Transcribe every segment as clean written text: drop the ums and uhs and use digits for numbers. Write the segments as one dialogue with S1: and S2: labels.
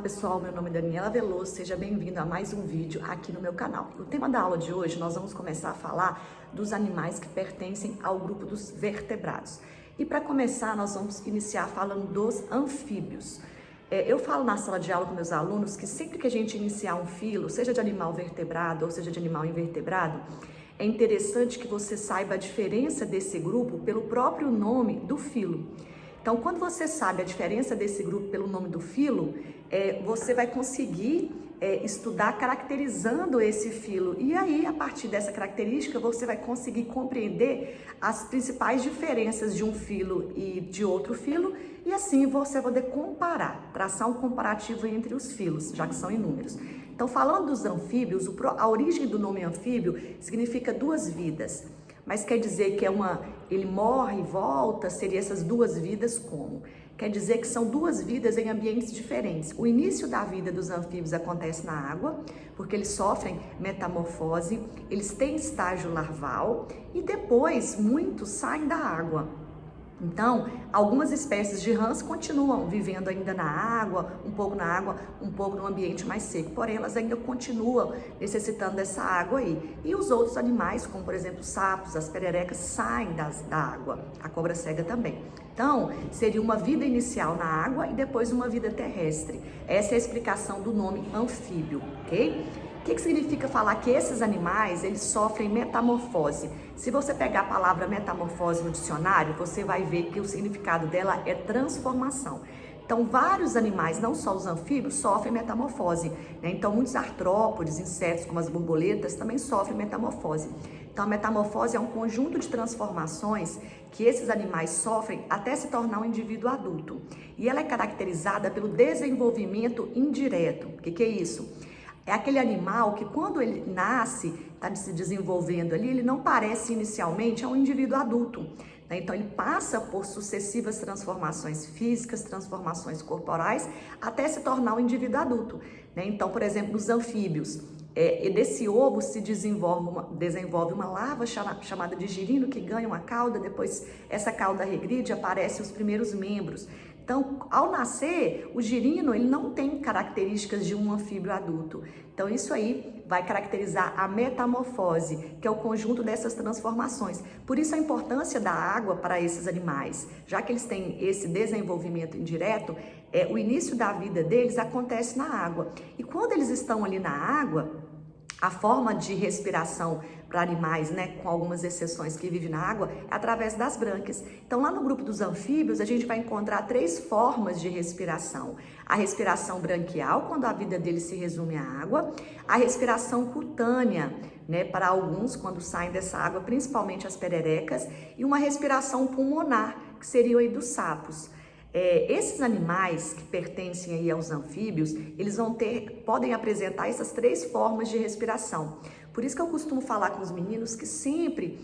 S1: pessoal, meu nome é Daniela Veloso, seja bem-vindo a mais um vídeo aqui no meu canal. O tema da aula de hoje nós vamos começar a falar dos animais que pertencem ao grupo dos vertebrados. E para começar nós vamos iniciar falando dos anfíbios. Eu falo na sala de aula com meus alunos que sempre que a gente iniciar um filo, seja de animal vertebrado ou seja de animal invertebrado, é interessante que você saiba a diferença desse grupo pelo próprio nome do filo. Então, quando você sabe a diferença desse grupo pelo nome do filo, você vai conseguir estudar caracterizando esse filo. E aí, a partir dessa característica, você vai conseguir compreender as principais diferenças de um filo e de outro filo. E assim você vai poder comparar, traçar um comparativo entre os filos, já que são inúmeros. Então, falando dos anfíbios, a origem do nome anfíbio significa duas vidas. Mas quer dizer que ele morre e volta, seria essas duas vidas como? Quer dizer que são duas vidas em ambientes diferentes. O início da vida dos anfíbios acontece na água, porque eles sofrem metamorfose, eles têm estágio larval e depois muitos saem da água. Então, algumas espécies de rãs continuam vivendo ainda na água, um pouco no ambiente mais seco, porém elas ainda continuam necessitando dessa água aí. E os outros animais, como por exemplo os sapos, as pererecas, saem da água, a cobra cega também. Então, seria uma vida inicial na água e depois uma vida terrestre. Essa é a explicação do nome anfíbio, ok? O que significa falar que esses animais, eles sofrem metamorfose? Se você pegar a palavra metamorfose no dicionário, você vai ver que o significado dela é transformação. Então, vários animais, não só os anfíbios, sofrem metamorfose, né? Então, muitos artrópodes, insetos como as borboletas, também sofrem metamorfose. Então, a metamorfose é um conjunto de transformações que esses animais sofrem até se tornar um indivíduo adulto. E ela é caracterizada pelo desenvolvimento indireto. O que é isso? É aquele animal que quando ele nasce, está se desenvolvendo ali, ele não parece inicialmente a um indivíduo adulto, né? Então ele passa por sucessivas transformações físicas, transformações corporais, até se tornar um indivíduo adulto, né? Então, por exemplo, nos anfíbios, desse ovo se desenvolve uma larva chamada de girino, que ganha uma cauda, depois essa cauda regride, aparecem os primeiros membros. Então, ao nascer, o girino ele não tem características de um anfíbio adulto. Então, isso aí vai caracterizar a metamorfose, que é o conjunto dessas transformações. Por isso, a importância da água para esses animais. Já que eles têm esse desenvolvimento indireto, o início da vida deles acontece na água. E quando eles estão ali na água, a forma de respiração para animais, né, com algumas exceções que vivem na água, é através das brânquias. Então, lá no grupo dos anfíbios, a gente vai encontrar três formas de respiração. A respiração branquial, quando a vida deles se resume à água. A respiração cutânea, né, para alguns, quando saem dessa água, principalmente as pererecas. E uma respiração pulmonar, que seriam aí dos sapos. Esses animais que pertencem aí aos anfíbios, eles podem apresentar essas três formas de respiração. Por isso que eu costumo falar com os meninos que sempre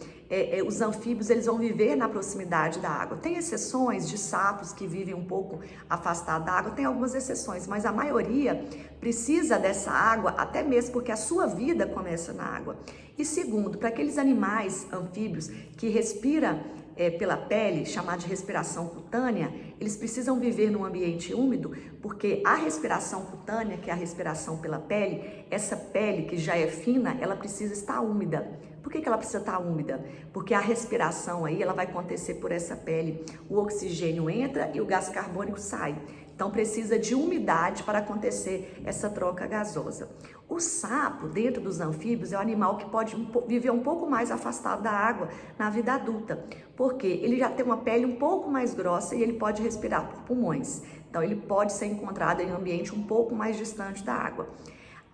S1: os anfíbios eles vão viver na proximidade da água. Tem exceções de sapos que vivem um pouco afastados da água, tem algumas exceções, mas a maioria precisa dessa água, até mesmo porque a sua vida começa na água. E segundo, para aqueles animais anfíbios que respiram pela pele, chamada de respiração cutânea, eles precisam viver num ambiente úmido, porque a respiração cutânea, que é a respiração pela pele, essa pele que já é fina, ela precisa estar úmida. Por que ela precisa estar úmida? Porque a respiração aí, ela vai acontecer por essa pele. O oxigênio entra e o gás carbônico sai. Então, precisa de umidade para acontecer essa troca gasosa. O sapo, dentro dos anfíbios, é um animal que pode viver um pouco mais afastado da água na vida adulta, porque ele já tem uma pele um pouco mais grossa e ele pode respirar por pulmões. Então, ele pode ser encontrado em um ambiente um pouco mais distante da água.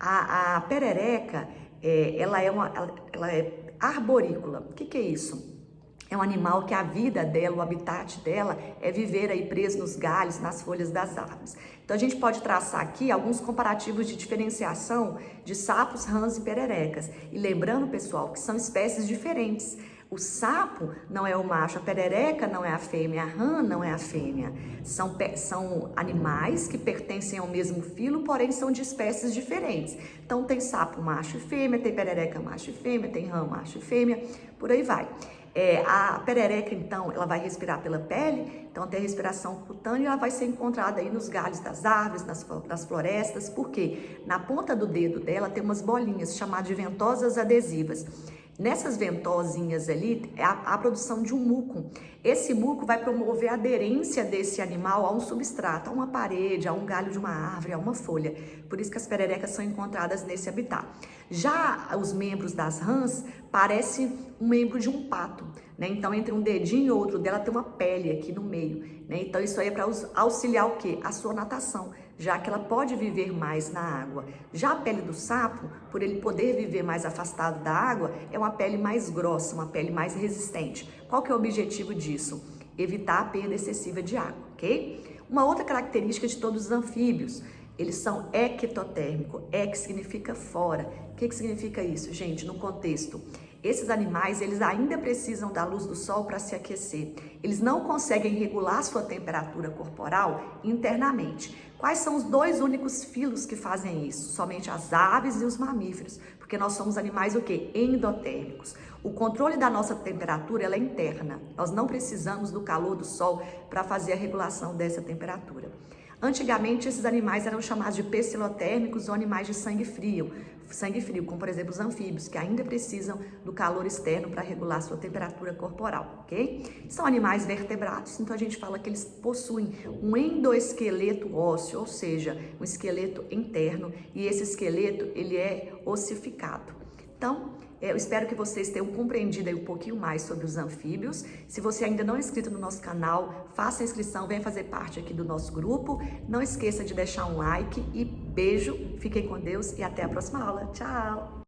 S1: A perereca, ela é arborícola. O que é isso? É um animal que a vida dela, o habitat dela, é viver aí preso nos galhos, nas folhas das árvores. Então, a gente pode traçar aqui alguns comparativos de diferenciação de sapos, rãs e pererecas. E lembrando, pessoal, que são espécies diferentes. O sapo não é o macho, a perereca não é a fêmea, a rã não é a fêmea. São animais que pertencem ao mesmo filo, porém são de espécies diferentes. Então, tem sapo macho e fêmea, tem perereca macho e fêmea, tem rã macho e fêmea, por aí vai. A perereca, então, ela vai respirar pela pele, então tem a respiração cutânea e ela vai ser encontrada aí nos galhos das árvores, nas florestas, porque na ponta do dedo dela tem umas bolinhas chamadas de ventosas adesivas. Nessas ventosinhas ali, há a produção de um muco. Esse muco vai promover a aderência desse animal a um substrato, a uma parede, a um galho de uma árvore, a uma folha. Por isso que as pererecas são encontradas nesse habitat. Já os membros das rãs parecem um membro de um pato, né? Então, entre um dedinho e outro dela tem uma pele aqui no meio, né? Então, isso aí é para auxiliar o quê? A sua natação, já que ela pode viver mais na água. Já a pele do sapo, por ele poder viver mais afastado da água, é uma pele mais grossa, uma pele mais resistente. Qual que é o objetivo disso? Evitar a perda excessiva de água, ok? Uma outra característica de todos os anfíbios, eles são ectotérmicos. Ec significa fora. O que significa isso, gente? No contexto, esses animais, eles ainda precisam da luz do sol para se aquecer. Eles não conseguem regular sua temperatura corporal internamente. Quais são os dois únicos filos que fazem isso? Somente as aves e os mamíferos, porque nós somos animais o quê? Endotérmicos. O controle da nossa temperatura, ela é interna. Nós não precisamos do calor do sol para fazer a regulação dessa temperatura. Antigamente, esses animais eram chamados de pecilotérmicos ou animais de sangue frio, como por exemplo os anfíbios, que ainda precisam do calor externo para regular sua temperatura corporal, ok? São animais vertebrados, então a gente fala que eles possuem um endoesqueleto ósseo, ou seja, um esqueleto interno, e esse esqueleto, ele é ossificado. Então, eu espero que vocês tenham compreendido aí um pouquinho mais sobre os anfíbios. Se você ainda não é inscrito no nosso canal, faça a inscrição, venha fazer parte aqui do nosso grupo. Não esqueça de deixar um like e beijo, fiquem com Deus e até a próxima aula. Tchau!